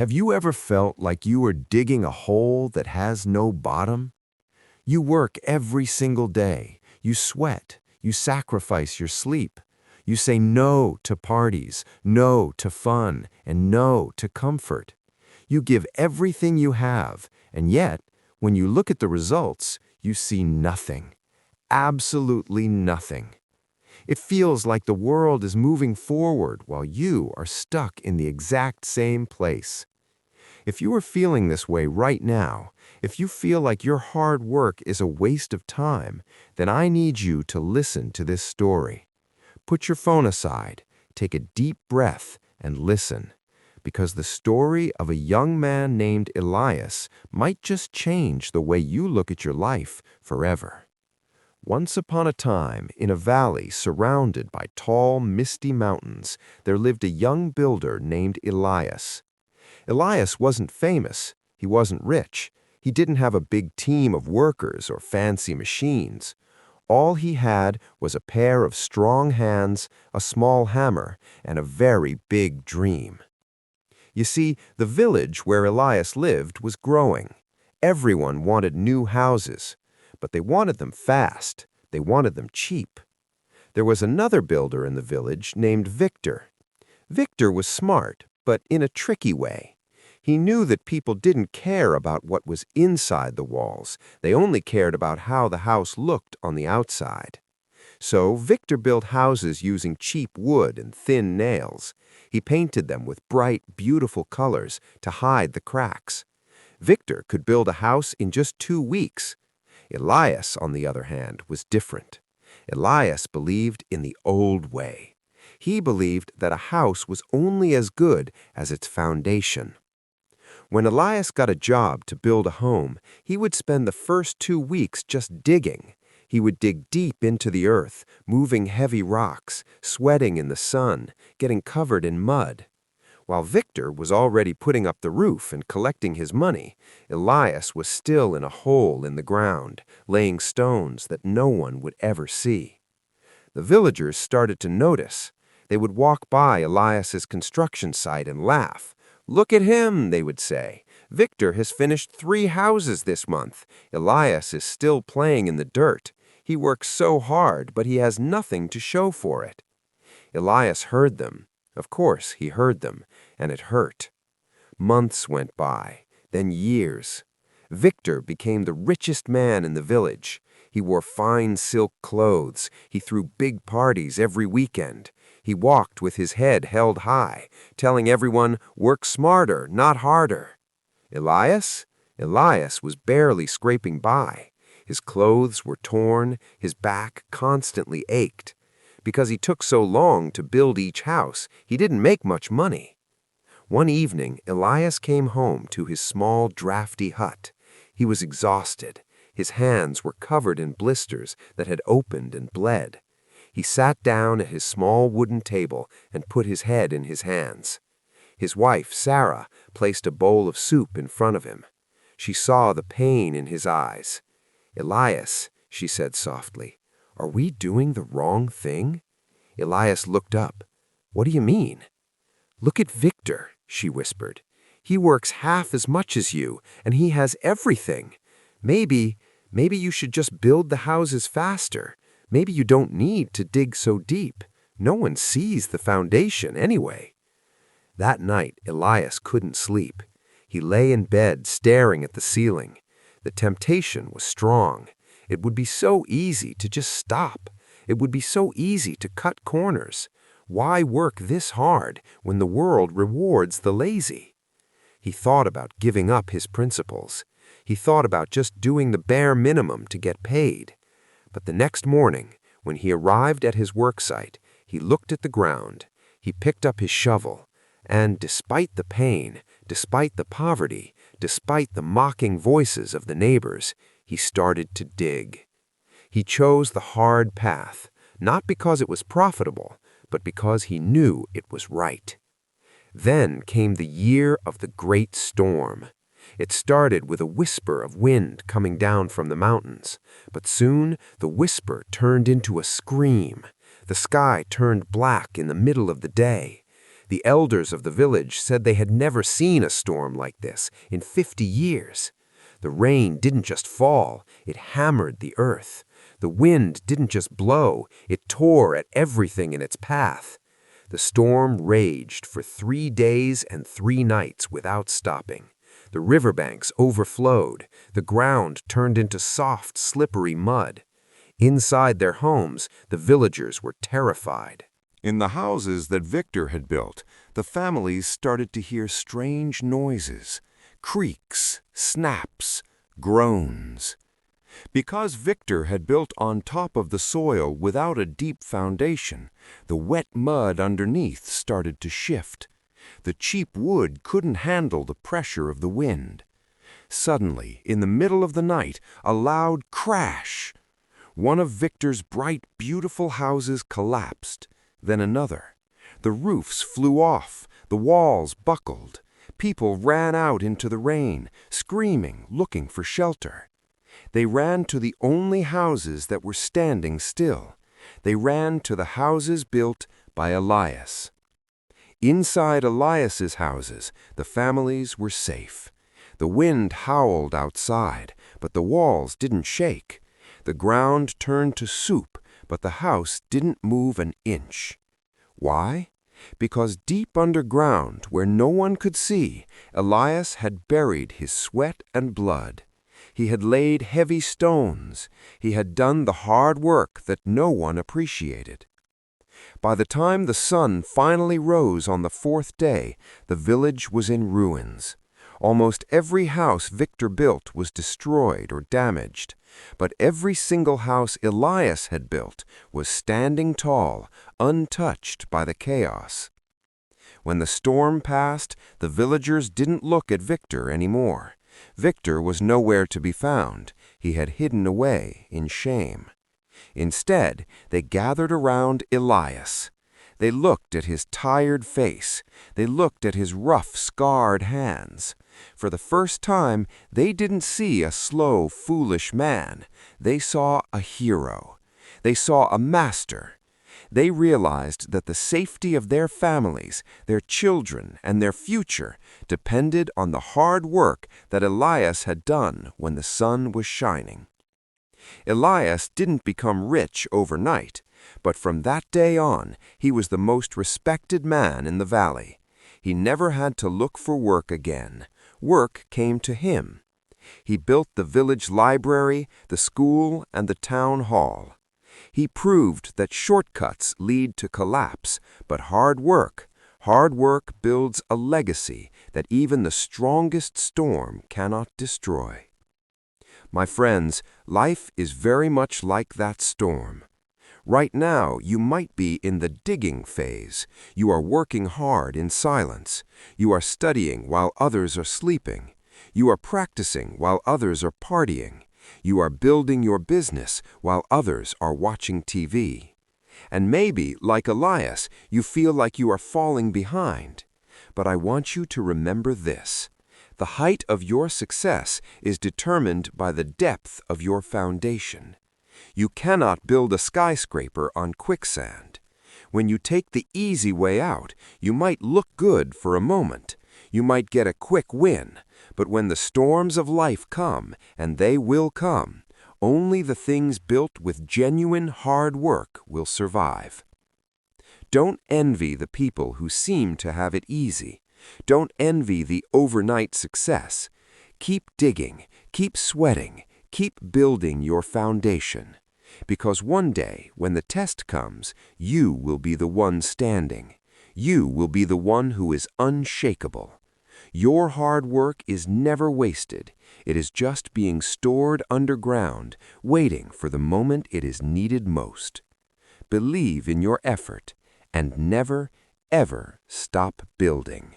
Have you ever felt like you are digging a hole that has no bottom? You work every single day. You sweat. You sacrifice your sleep. You say no to parties, no to fun, and no to comfort. You give everything you have, and yet, when you look at the results, you see nothing. Absolutely nothing. It feels like the world is moving forward while you are stuck in the exact same place. If you are feeling this way right now, if you feel like your hard work is a waste of time, then I need you to listen to this story. Put your phone aside, take a deep breath, and listen, because the story of a young man named Elias might just change the way you look at your life forever. Once upon a time, in a valley surrounded by tall, misty mountains, there lived a young builder named Elias. Elias wasn't famous, he wasn't rich, he didn't have a big team of workers or fancy machines. All he had was a pair of strong hands, a small hammer, and a very big dream. You see, the village where Elias lived was growing. Everyone wanted new houses, but they wanted them fast, they wanted them cheap. There was another builder in the village named Victor. Victor was smart, but in a tricky way. He knew that people didn't care about what was inside the walls. They only cared about how the house looked on the outside. So Victor built houses using cheap wood and thin nails. He painted them with bright, beautiful colors to hide the cracks. Victor could build a house in just 2 weeks. Elias, on the other hand, was different. Elias believed in the old way. He believed that a house was only as good as its foundation. When Elias got a job to build a home, he would spend the first 2 weeks just digging. He would dig deep into the earth, moving heavy rocks, sweating in the sun, getting covered in mud. While Victor was already putting up the roof and collecting his money, Elias was still in a hole in the ground, laying stones that no one would ever see. The villagers started to notice. They would walk by Elias's construction site and laugh. "Look at him," they would say. "Victor has finished 3 houses this month. Elias is still playing in the dirt. He works so hard, but he has nothing to show for it." Elias heard them. Of course, he heard them, and it hurt. Months went by, then years. Victor became the richest man in the village. He wore fine silk clothes. He threw big parties every weekend. He walked with his head held high, telling everyone, "Work smarter, not harder." Elias was barely scraping by. His clothes were torn, his back constantly ached. Because he took so long to build each house, he didn't make much money. One evening, Elias came home to his small, drafty hut. He was exhausted. His hands were covered in blisters that had opened and bled. He sat down at his small wooden table and put his head in his hands. His wife, Sarah, placed a bowl of soup in front of him. She saw the pain in his eyes. "Elias," she said softly, "are we doing the wrong thing?" Elias looked up. "What do you mean?" "Look at Victor," she whispered. "He works half as much as you, and he has everything. Maybe you should just build the houses faster. Maybe you don't need to dig so deep. No one sees the foundation anyway." That night, Elias couldn't sleep. He lay in bed staring at the ceiling. The temptation was strong. It would be so easy to just stop. It would be so easy to cut corners. Why work this hard when the world rewards the lazy? He thought about giving up his principles. He thought about just doing the bare minimum to get paid. But the next morning, when he arrived at his work site, he looked at the ground. He picked up his shovel, and despite the pain, despite the poverty, despite the mocking voices of the neighbors, he started to dig. He chose the hard path, not because it was profitable, but because he knew it was right. Then came the year of the great storm. It started with a whisper of wind coming down from the mountains, but soon the whisper turned into a scream. The sky turned black in the middle of the day. The elders of the village said they had never seen a storm like this in 50 years. The rain didn't just fall, it hammered the earth. The wind didn't just blow, it tore at everything in its path. The storm raged for 3 days and 3 nights without stopping. The riverbanks overflowed, the ground turned into soft, slippery mud. Inside their homes, the villagers were terrified. In the houses that Victor had built, the families started to hear strange noises, creaks, snaps, groans. Because Victor had built on top of the soil without a deep foundation, the wet mud underneath started to shift. The cheap wood couldn't handle the pressure of the wind. Suddenly, in the middle of the night, a loud crash. One of Victor's bright, beautiful houses collapsed, then another. The roofs flew off, the walls buckled. People ran out into the rain, screaming, looking for shelter. They ran to the only houses that were standing still. They ran to the houses built by Elias. Inside Elias's houses, the families were safe. The wind howled outside, but the walls didn't shake. The ground turned to soup, but the house didn't move an inch. Why? Because deep underground, where no one could see, Elias had buried his sweat and blood. He had laid heavy stones. He had done the hard work that no one appreciated. By the time the sun finally rose on the 4th day, the village was in ruins. Almost every house Victor built was destroyed or damaged, but every single house Elias had built was standing tall, untouched by the chaos. When the storm passed, the villagers didn't look at Victor anymore. Victor was nowhere to be found. He had hidden away in shame. Instead, they gathered around Elias. They looked at his tired face. They looked at his rough, scarred hands. For the first time, they didn't see a slow, foolish man. They saw a hero. They saw a master. They realized that the safety of their families, their children, and their future depended on the hard work that Elias had done when the sun was shining. Elias didn't become rich overnight, but from that day on, he was the most respected man in the valley. He never had to look for work again. Work came to him. He built the village library, the school, and the town hall. He proved that shortcuts lead to collapse, but hard work builds a legacy that even the strongest storm cannot destroy. My friends, life is very much like that storm. Right now, you might be in the digging phase. You are working hard in silence. You are studying while others are sleeping. You are practicing while others are partying. You are building your business while others are watching TV. And maybe, like Elias, you feel like you are falling behind. But I want you to remember this. The height of your success is determined by the depth of your foundation. You cannot build a skyscraper on quicksand. When you take the easy way out, you might look good for a moment. You might get a quick win. But when the storms of life come, and they will come, only the things built with genuine hard work will survive. Don't envy the people who seem to have it easy. Don't envy the overnight success. Keep digging, keep sweating, keep building your foundation. Because one day, when the test comes, you will be the one standing. You will be the one who is unshakable. Your hard work is never wasted. It is just being stored underground, waiting for the moment it is needed most. Believe in your effort and never, ever stop building.